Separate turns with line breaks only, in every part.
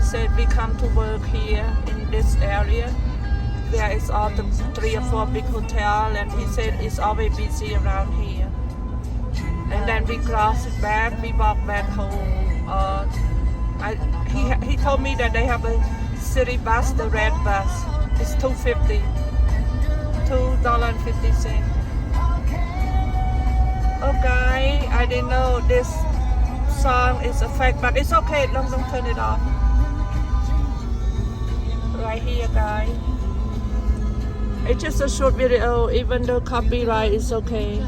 said we come to work here in this area. There is all the 3 or 4 big hotel, and he said it's always busy around here. And then we cross it back, we walk back home. He told me that they have a city bus, the red bus. It's $2.50. $2.50. Okay, I didn't know this song is a fact, but it's okay, don't turn it off. Right here, guys. It's just a short video, even though copyright is okay.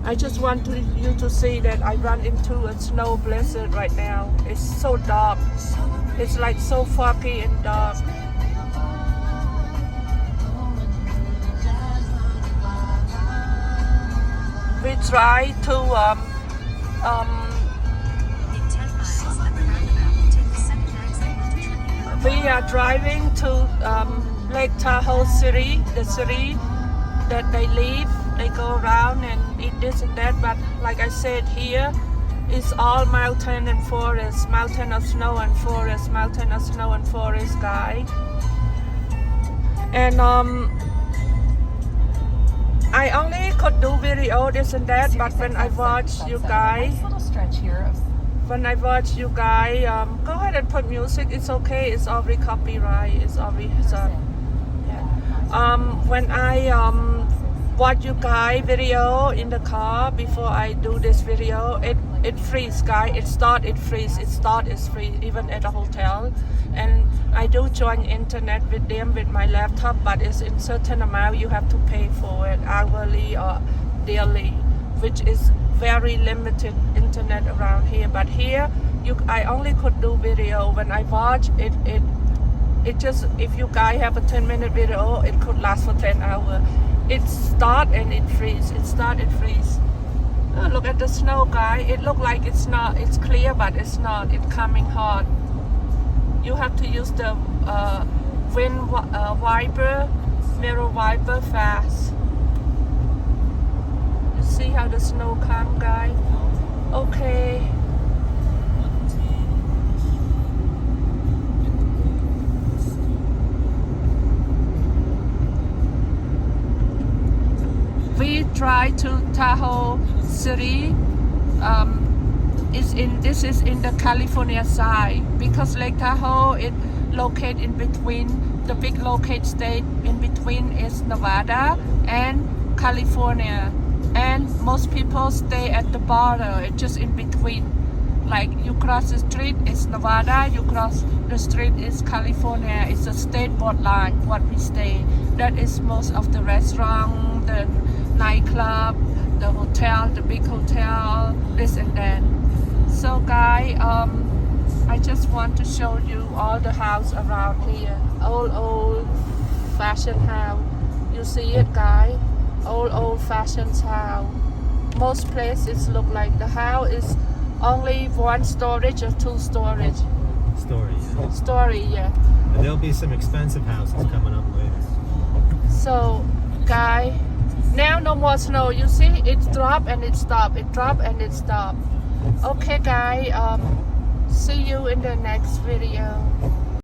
I just want you to see that I run into a snow blizzard right now. It's so dark. It's like so foggy and dark. We try to we are driving to Lake Tahoe city, the city that they live. They go around and eat this and that, but like I said, here it's all mountain and forest, mountain of snow and forest, mountain of snow and forest, guys. And I only could do video this and that, but when I watch you guys, go ahead and put music. It's okay. It's already copyright. It's already when I watch you guys video in the car before I do this video, it freeze, guys. It start, it freeze. It start, it freeze. Even at a hotel, and I do join internet with them with my laptop, but it's in certain amount you have to pay for it, hourly or daily, which is very limited internet around here. But here, I only could do video. When I watch it, it just, if you guys have a 10-minute video, it could last for 10 hours. It start and it freeze. It start, it freeze. Oh, look at the snow, guys. It look like it's not. It's clear, but it's not. It's coming hard. You have to use the wind wiper, mirror wiper fast. You see how the snow come, guys? Okay. We try to Tahoe city. This is in the California side, because Lake Tahoe is located in between. The big located state in between is Nevada and California, and most people stay at the border. It's just in between. Like you cross the street, it's Nevada. You cross the street, it's California. It's a state borderline. What we stay. That is most of the restaurant, the nightclub, the hotel, the big hotel, this and that. So guys, I just want to show you all the house around here. Old fashioned house. You see it, guys? Old fashioned house. Most places look like the house is only 1 storage or 2 storage. Story, yeah.
And there'll be some expensive houses coming up later.
So, guys, now no more snow. You see, it drop and it stop. It drop and it stop. Okay, guys. See you in the next video.